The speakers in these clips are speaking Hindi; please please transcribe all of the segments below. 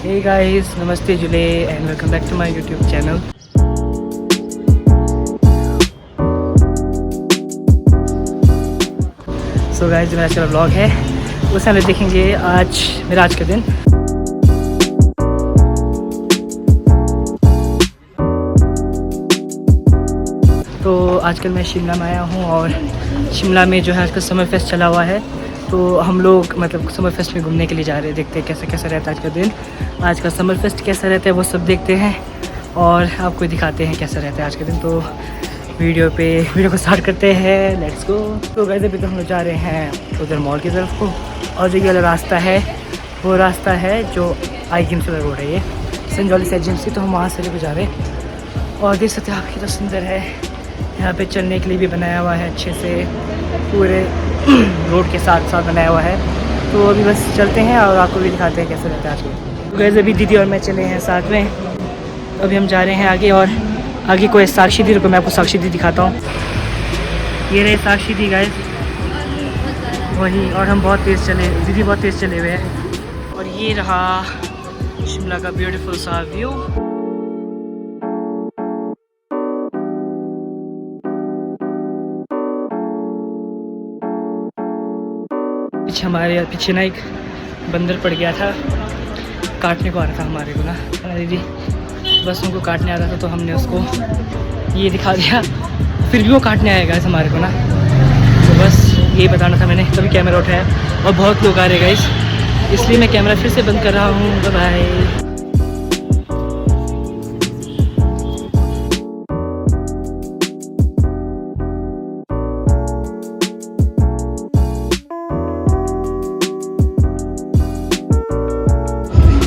Hey guys, Namaste Jule and welcome back to my YouTube channel. So guys, जो मेरा आज का व्लॉग है उसमें हम देखेंगे मेरा आज का दिन। तो आजकल मैं शिमला में आया हूँ और शिमला में जो है आजकल समर फेस्ट चला हुआ है। तो हम लोग मतलब समर फेस्ट में घूमने के लिए जा रहे हैं। देखते हैं कैसा कैसा रहता है आज का दिन, आज का समर फेस्ट कैसा रहता है वो सब देखते हैं और आपको दिखाते हैं कैसा रहता है आज का दिन। तो वीडियो को स्टार्ट करते हैं, लेट्स गो। तो गाइस अभी तो हम लोग जा रहे हैं उधर मॉल की तरफ को, और जो ये वाला रास्ता है वो रास्ता है जो IGMC वाला रोड है, ये संजौली से IGMC। तो हम वहाँ से जा रहे हैं और देख सकते हैं आप कितना सुंदर है। यहाँ पे चलने के लिए भी बनाया हुआ है अच्छे से, पूरे रोड के साथ साथ बनाया हुआ है। तो अभी बस चलते हैं और आपको भी दिखाते हैं कैसे रहता है आज को। तो गाइस अभी दीदी और मैं चले हैं साथ में, अभी हम जा रहे हैं आगे। और आगे कोई साक्षी दी, रुको मैं आपको साक्षी दी दिखाता हूँ। ये रहे साक्षी दी गाइस, वही। और हम बहुत तेज़ चले, दीदी बहुत तेज़ चले हुए हैं। और ये रहा शिमला का ब्यूटीफुल सा व्यू। हमारे पीछे ना एक बंदर पड़ गया था, काटने को आ रहा था हमारे को ना दीदी, बस उनको काटने आ रहा था। तो हमने उसको ये दिखा दिया, फिर भी वो काटने आएगा हमारे को ना। तो बस यही बताना था मैंने, तभी कैमरा उठाया। और बहुत लोग आ रहे गाइस, इसलिए मैं कैमरा फिर से बंद कर रहा हूँ। बाय।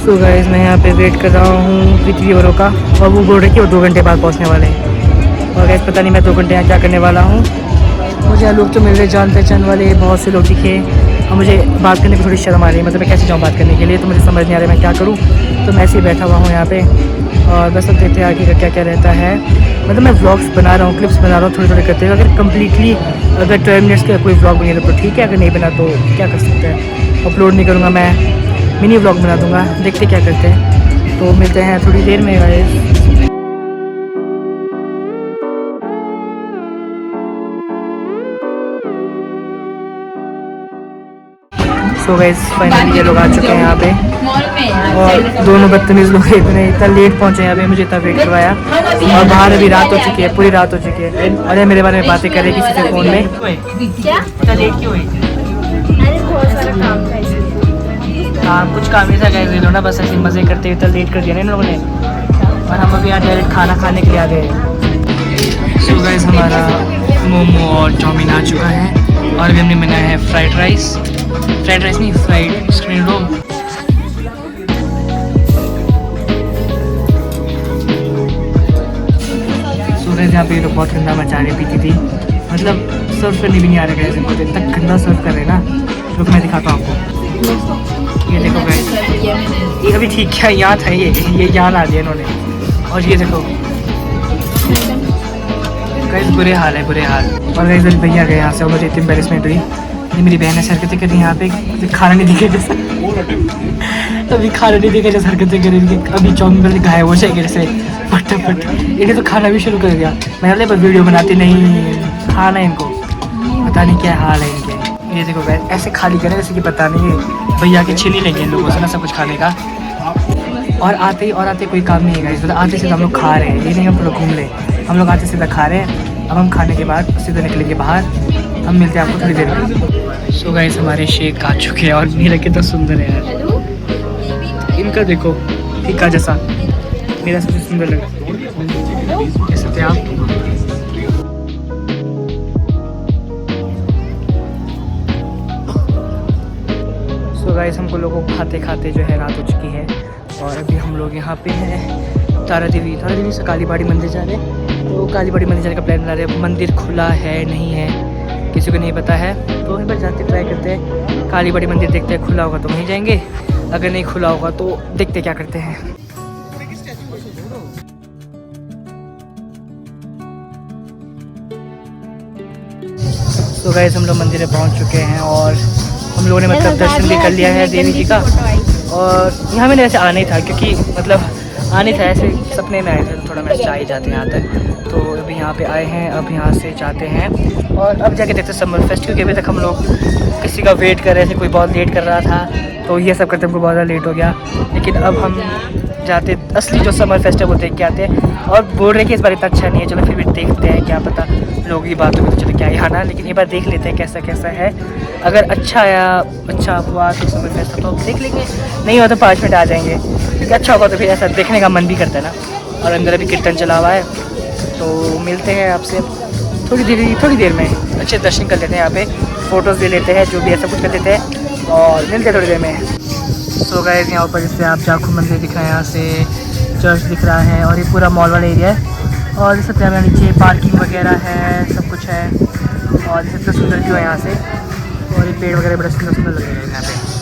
तो गाइस मैं यहाँ पे वेट कर रहा हूँ पृथ्वी औरों का, और वो बोल रहे कि वो 2 घंटे बाद पहुँचने वाले हैं। और गाइस पता नहीं मैं 2 घंटे यहाँ क्या करने वाला हूँ। मुझे यहाँ लोग तो मिल रहे, जान पहचान वाले बहुत से लोग दिखे, और मुझे बात करने में थोड़ी शर्म आ रही है। मतलब मैं कैसे जाऊँ बात करने के लिए, तो मुझे समझ नहीं आ रहा है मैं क्या करूँ। तो मैं ऐसे ही बैठा हुआ हूँ यहाँ पे, और बस अब देखते हैं आगे का क्या क्या रहता है। मतलब मैं व्लॉग्स बना रहा हूँ, क्लिप्स बना रहा हूँ थोड़े थोड़े करते हुए। अगर कम्प्लीटली 12 मिनट्स का कोई व्लॉग बने तो ठीक है, अगर नहीं बना तो क्या कर सकते हैं। अपलोड नहीं करूँगा मैं, मिनी व्लॉग बना दूंगा, देखते क्या करते हैं। तो मिलते हैं थोड़ी देर में गाइस। सो गाइस फाइनली ये लोग आ चुके हैं यहाँ पे, और दोनों बदतमीज लोग इतना लेट पहुँचे यहाँ पे, मुझे इतना वेट करवाया। और बाहर अभी रात हो चुकी है, पूरी रात हो चुकी है। और ये मेरे बारे में बातें कर रहे किसी से फ़ोन में। इतना लेट क्यों हुई? हाँ कुछ काम नहीं था गाइस, ये लोग ना बस ऐसे मज़े करते हुए लेट कर दिया ना इन लोगों ने। और हम अभी यहाँ डायरेक्ट खाना खाने के लिए आ गए। सो गाइस हमारा मोमो और चाउमीन आ चुका है, और अभी हमने बनाया है फ्राइड राइस नहीं, fried spring roll. So guys यहाँ पे तो बहुत गंदा मचा रही पीती थी, मतलब सर्व करने भी नहीं आ रहा गाइस इनको, इतना गंदा सर्व कर रहे हैं ना। रुक मैं दिखाता हूँ आपको, ये देखो गाइस, ये अभी ठीक क्या यहाँ था, ये यहाँ ला दिया इन्होंने। और ये देखो गाइस, बुरे हाल है, बुरे हाल। और गाइस अभी भैया गए यहाँ से, और मुझे इतनी एम्बैरेसमेंट हुई। ये मेरी बहन है, हरकतें कर रही यहाँ पे, खाना नहीं दिखे जैसा अभी खाना नहीं दिखे जैसे हरकतें कर रही। अभी चाउमीन वाले गायब हो जाएंगे जैसे फटाफट। इन्हें तो खाना भी शुरू कर दिया, मैंने पर वीडियो बनाते नहीं, खाना इनको पता नहीं क्या हाल है इनके। ये देखो गाइस ऐसे खाली करें जैसे कि पता नहीं है भैया के छिल ही लेंगे इन लोगों से ना सब कुछ खाने का। और आते कोई काम नहीं है गाइस, मतलब आते सीधा हम लोग खा रहे हैं, ये नहीं हम पूरा घूम ले, हम लोग आते सीधा खा रहे हैं। अब हम खाने के बाद सीधा निकलेंगे बाहर, हम मिलते हैं आपको थोड़ी देर में। सो गाइस हमारे शेक आ चुके हैं, और मेरा कितना सुंदर है यार, इनका देखो फीका जैसा, मेरा सबसे सुंदर लगा कैसे थे आप। सो गाइस हमको लोगों को खाते खाते जो है रात हो चुकी है, और अभी हम लोग यहाँ पे हैं तारा देवी से कालीबाड़ी मंदिर जा रहे हैं। तो कालीबाड़ी मंदिर जाने का प्लान बना रहे हैं। मंदिर खुला है नहीं है किसी को नहीं पता है, तो एक बार जाते ट्राई करते हैं। कालीबाड़ी मंदिर देखते हैं, खुला होगा तो वहीं जाएंगे, अगर नहीं खुला होगा तो देखते क्या करते हैं। तो गाइस हम लोग मंदिर में पहुंच चुके हैं, और हम लोगों ने मतलब दर्शन भी कर लिया है देवी जी का। और यहाँ मैंने ऐसे आना ही था, क्योंकि मतलब आने था, ऐसे सपने में आए थे, तो थोड़ा मैच आ ही जाते हैं यहाँ तक। तो अभी यहाँ पे आए हैं, अब यहाँ से जाते हैं और अब जाके देखते हैं समर फेस्ट, क्योंकि अभी तक हम लोग किसी का वेट कर रहे थे, कोई बहुत लेट कर रहा था, तो ये सब करते हमको बहुत ज़्यादा लेट हो गया। लेकिन अब हम जाते असली जो समर फेस्ट है वो देख के आते हैं। और बोल रहे कि इस बार इतना अच्छा नहीं है, चलो फिर भी देखते हैं, क्या पता लोगों की बात होगी तो चलो क्या ही आना, लेकिन एक बार देख लेते हैं कैसा कैसा है। अगर अच्छा हुआ तो समर फेस्ट तो देख लेंगे, नहीं हुआ तो 5 मिनट आ जाएंगे, क्योंकि अच्छा होगा तो फिर ऐसा देखने का मन भी करता है ना। और अंदर अभी कीर्तन चला हुआ है, तो मिलते हैं आपसे थोड़ी देर में। अच्छे दर्शन कर लेते हैं, यहाँ पे फ़ोटोज़ ले लेते हैं, जो भी ऐसा कुछ कर लेते हैं और मिलते हैं थोड़ी देर में। सो गाइस, यहाँ ऊपर जैसे आप जाखू मंदिर दिख रहा है, यहाँ से चर्च दिख रहा है और ये पूरा मॉल वाला एरिया है। और इस सबसे नीचे पार्किंग वगैरह है, सब कुछ है। और इतना सुंदर व्यू है यहाँ से, और ये पेड़ वगैरह बड़ा सुंदर लग रहा है यहाँ पे।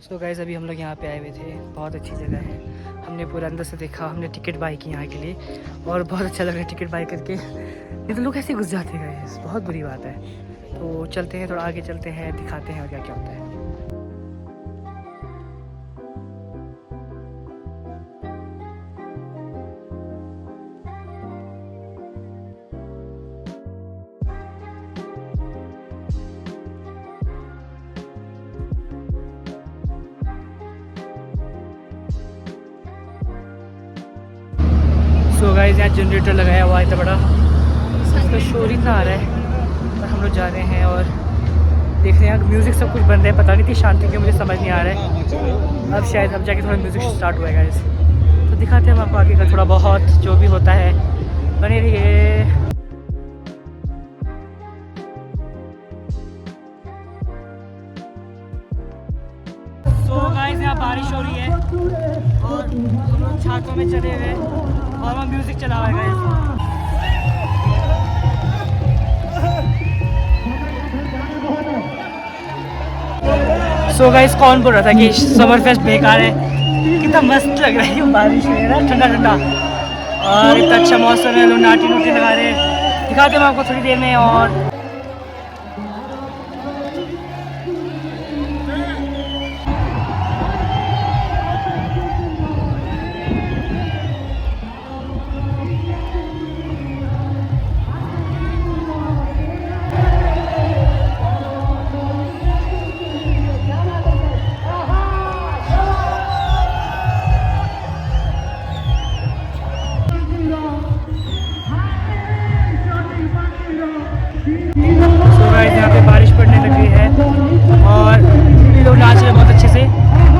तो गाइस, अभी हम लोग यहाँ पे आए हुए थे, बहुत अच्छी जगह है। हमने पूरा अंदर से देखा, हमने टिकट बाई की यहाँ के लिए और बहुत अच्छा लग रहा है टिकट बाई करके। नहीं तो लोग ऐसे घुस जाते हैं गाइस, बहुत बुरी बात है। तो चलते हैं, थोड़ा आगे चलते हैं, दिखाते हैं और क्या क्या होता है। सो गाइस, यहाँ जनरेटर लगाया हुआ है इतना बड़ा, इसका शोर इतना आ रहा है। और हम लोग जा रहे हैं और देख रहे हैं म्यूज़िक सब कुछ बंद है, पता नहीं थी शांति क्यों, मुझे समझ नहीं आ रहा है। अब शायद अब जाके थोड़ा म्यूज़िक स्टार्ट हुआ है गाइस, तो दिखाते हैं हम आपको आगे का थोड़ा बहुत जो भी होता है। बने रहिए। तो गाइस, यहाँ बारिश हो रही है और हम लोग छातों में चले हुए और वहाँ म्यूज़िक चला हुआ है गाइस। सो गाइस, कौन बोल रहा था कि समर फेस्ट बेकार है? कितना मस्त लग रहा है बारिश में ना, ठंडा ठंडा, और इतना अच्छा मौसम है, लोग नाटी नोटी लगा रहे हैं। दिखाते हैं आपको थोड़ी देर में। और यहाँ पे बारिश पड़ने लगी है और लोग नाच रहे हैं बहुत अच्छे से,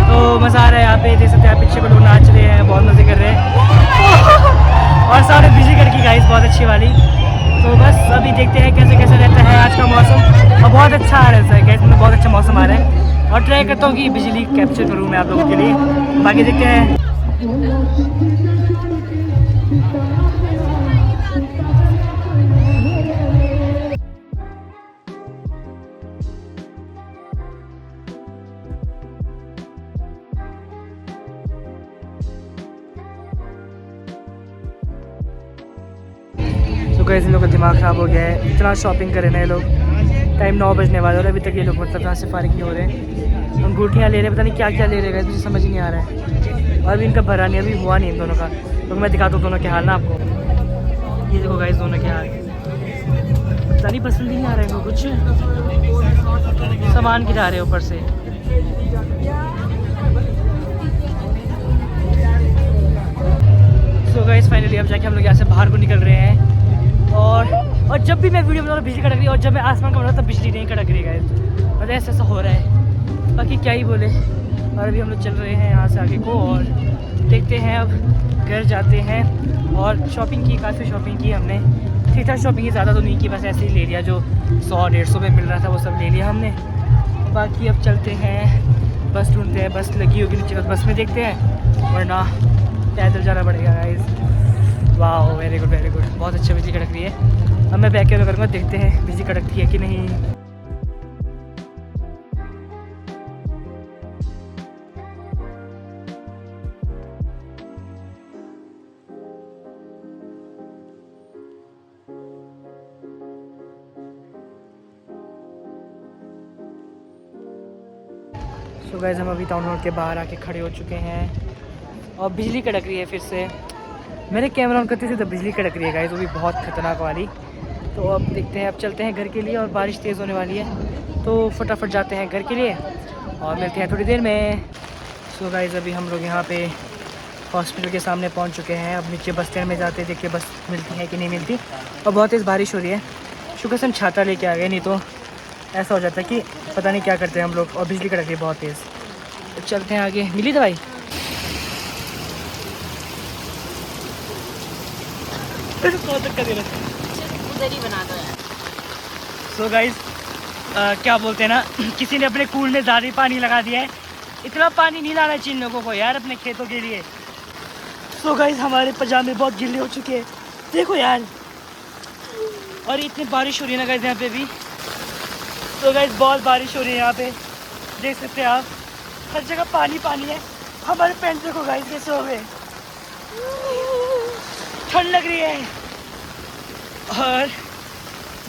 तो मज़ा आ रहा है। यहाँ पे देख सकते हैं, पीछे को लोग नाच रहे हैं, बहुत मज़े कर रहे हैं और सारे बिजी करके गाइस बहुत अच्छी वाली। तो बस अभी देखते हैं कैसे कैसे रहता है आज का मौसम, और बहुत अच्छा आ रहा है गाइस, मतलब बहुत अच्छा मौसम आ रहा है। और ट्राई करता हूँ कि बिजली कैप्चर करूँ मैं आप लोगों के लिए, बाकी देखते हैं। तो गाइस, इन लोगों का दिमाग ख़राब हो गया है, इतना शॉपिंग कर रहे हैं लोग। टाइम 9 बजने वाला है और अभी तक ये लोग मतलब यहाँ से फारिग नहीं हो रहे हैं। अंगूठियाँ ले रहे हैं, पता नहीं क्या क्या ले रहे हैं, मुझे समझ ही नहीं आ रहा है। और भी इनका भरा नहीं, अभी हुआ नहीं इन दोनों का। तो मैं दिखाता हूँ दोनों के हाल ना आपको। ये देखो गाइस, दोनों के हाल, पता नहीं पसंद ही नहीं आ रहा है इनको, कुछ सामान गिरा रहे हैं ऊपर से। सो गाइस, फाइनली अब जाके हम लोग यहाँ से बाहर को निकल रहे हैं। और जब भी मैं वीडियो बना रहा हूँ बिजली कड़क रही है, और जब मैं आसमान का बना रहा हूँ तब बिजली नहीं कड़क रही है गाइस, मतलब ऐसा हो रहा है, बाकी क्या ही बोले। और अभी हम लोग चल रहे हैं यहाँ से आगे को और देखते हैं, अब घर जाते हैं। और शॉपिंग की, काफ़ी शॉपिंग की हमने, ठीक ठाक शॉपिंग की, ज़्यादा तो नहीं की, बस ऐसे ही ले लिया, जो 100-150 में मिल रहा था वो सब ले लिया हमने। बाकी अब चलते हैं, बस ढूंढते हैं, बस लगी होगी नीचे, बस में देखते हैं, वरना पैदल जाना पड़ेगा गाइस। वाह वेरी गुड वेरी गुड, बहुत अच्छा बिजली कड़क रही है। अब मैं बैक कैमरा करूँगा, देखते हैं बिजली कड़कती है कि नहीं। सो गाइस हम अभी टाउन हॉल के बाहर आके खड़े हो चुके हैं और बिजली कड़क रही है फिर से। मैंने कैमरा ऑन करते थे तो बिजली कड़क रही है गाइस, वो भी बहुत खतरनाक वाली। तो अब देखते हैं, अब चलते हैं घर के लिए और बारिश तेज़ होने वाली है, तो फटाफट जाते हैं घर के लिए और मिलते हैं थोड़ी देर में। सो गाइस अभी हम लोग यहाँ पे हॉस्पिटल के सामने पहुँच चुके हैं। अब नीचे बस स्टैंड में जाते हैं, देखिए बस मिलती है कि नहीं मिलती। और बहुत तेज़ बारिश हो रही है, शुक्र से हम छाता लेके आ गए, नहीं तो ऐसा हो जाता है कि पता नहीं क्या करते हैं हम लोग। और बिजली कड़क रही है बहुत तेज़। तो चलते हैं आगे। मिली दवाई? उधर ही बना दो यार। सो गाइस क्या बोलते हैं ना, किसी ने अपने कूल में ज़्यादा पानी लगा दिया है। इतना पानी नहीं लाना चाहिए लोगों को यार अपने खेतों के लिए। सो गाइस हमारे पजामे बहुत गीले हो चुके हैं, देखो यार। और इतनी बारिश हो रही है ना गाइस यहाँ पे भी। तो गाइस बहुत बारिश हो रही है यहाँ पे, देख सकते हैं आप, हर जगह पानी पानी है। हमारे पैंट देखो गाइस कैसे हो गए, ठंड लग रही है। और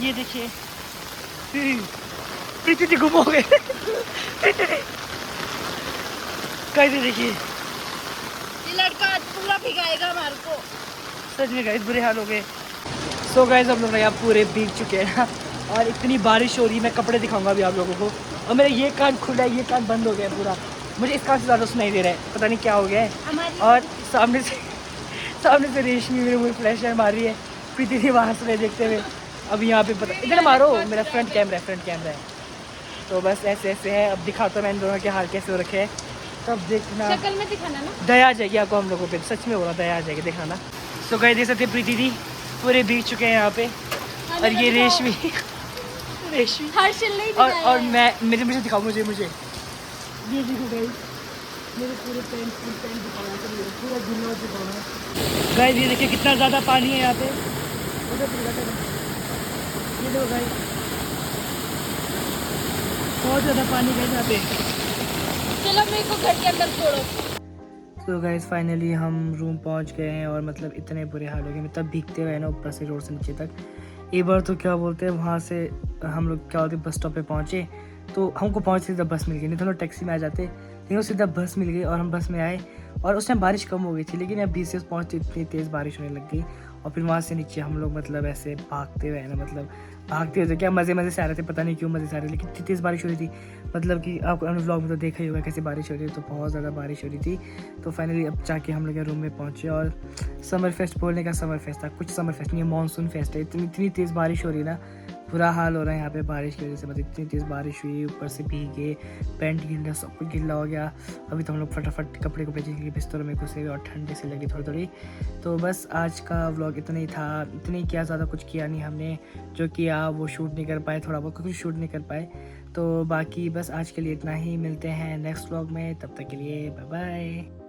ये देखिए प्रीति जी गुम हो गए। कैसे देखिए, ये लड़का आज पूरा भिगाएगा हमारे को। सच में गाइस बुरे हाल हो गए। सो गाइस हम लोग यहाँ पूरे भीग चुके हैं ना, और इतनी बारिश हो रही है। मैं कपड़े दिखाऊंगा अभी आप लोगों को। और मेरा ये कान खुला है, ये कान बंद हो गया है पूरा। मुझे इस कान से ज़्यादा सुनाई दे रहा है, पता नहीं क्या हो गया है। और सामने से रेशमी मेरे मुँह फ्लैश मार रही है, प्रीति थी वहाँ से देखते हुए। अभी यहाँ पे पता इधर मारो, मेरा फ्रंट कैमरा है। तो बस ऐसे ऐसे है। अब दिखाता मैं इन दोनों के हाल कैसे हो रखे हैं, तब देखना। शक्ल में दिखाना ना, दया आ जाएगी आपको हम लोगों पे, सच में बोला, दया आ जाएगी, दिखाना। सो गाइस देख सकते प्रीति दी पूरे भीग चुके हैं यहाँ पे। और ये रेशमी और मैं मुझे दिखाओ, मुझे ये देखो गाइस, मेरे पूरे पैंट दिखाना चाहिए, पूरा गिल्ला दिखाना। गाइस ये देखिए कितना ज़्यादा पानी है यहाँ पे। ये देखो गाइस बहुत ज़्यादा पानी है यहाँ पे। चलो मेरे को घर के अंदर छोड़ो। तो गाइस फाइनली हम रूम पहुंच गए हैं और मतलब इतने बुरे हाल हो गए, मतलब भीगते हुए ना ऊपर से रोड से नीचे तक। एक बार तो क्या बोलते हैं, वहाँ से हम लोग क्या बोलते हैं बस स्टॉप पे पहुँचे, तो हमको पहुँचते सीधा बस मिल गई, नहीं तो हम लोग टैक्सी में आ जाते, लेकिन सीधा बस मिल गई और हम बस में आए। और उस टाइम बारिश कम हो गई थी, लेकिन अब BCS पहुँचते इतनी तेज़ बारिश होने लग गई। और फिर वहाँ से नीचे हम लोग मतलब ऐसे भागते हुए ना, मतलब भागते हुए क्या मज़े से आ रहे थे, पता नहीं क्यों मज़े से आ रहे थे, लेकिन इतनी तेज़ बारिश हो रही थी। मतलब कि आपको व्लॉग में तो देखा ही होगा कैसे बारिश हो रही है, तो बहुत ज़्यादा बारिश हो रही थी। तो फाइनली अब जाके हम लोग रूम में पहुँचे। और समर फेस्ट बोलने का समर फेस्ट था, कुछ समर फेस्ट नहीं है, मानसून फेस्ट है। इतनी तेज़ बारिश हो रही है ना, बुरा हाल हो रहा है यहाँ पे बारिश की वजह से। मतलब इतनी तेज़ बारिश हुई, ऊपर से भीगे, पैंट गिल्ला, सब कुछ गिल्ला हो गया। अभी तो हम लोग फटाफट कपड़े चेंज किए, बिस्तरों में घुसे और ठंडे से लगी थोड़ी। तो बस आज का व्लॉग इतना ही था, इतना ही किया, ज़्यादा कुछ किया नहीं हमने। जो किया वो शूट नहीं कर पाए, थोड़ा बहुत कुछ शूट नहीं कर पाए। तो बाकी बस आज के लिए इतना ही, मिलते हैं नेक्स्ट व्लॉग में, तब तक के लिए बाय बाय।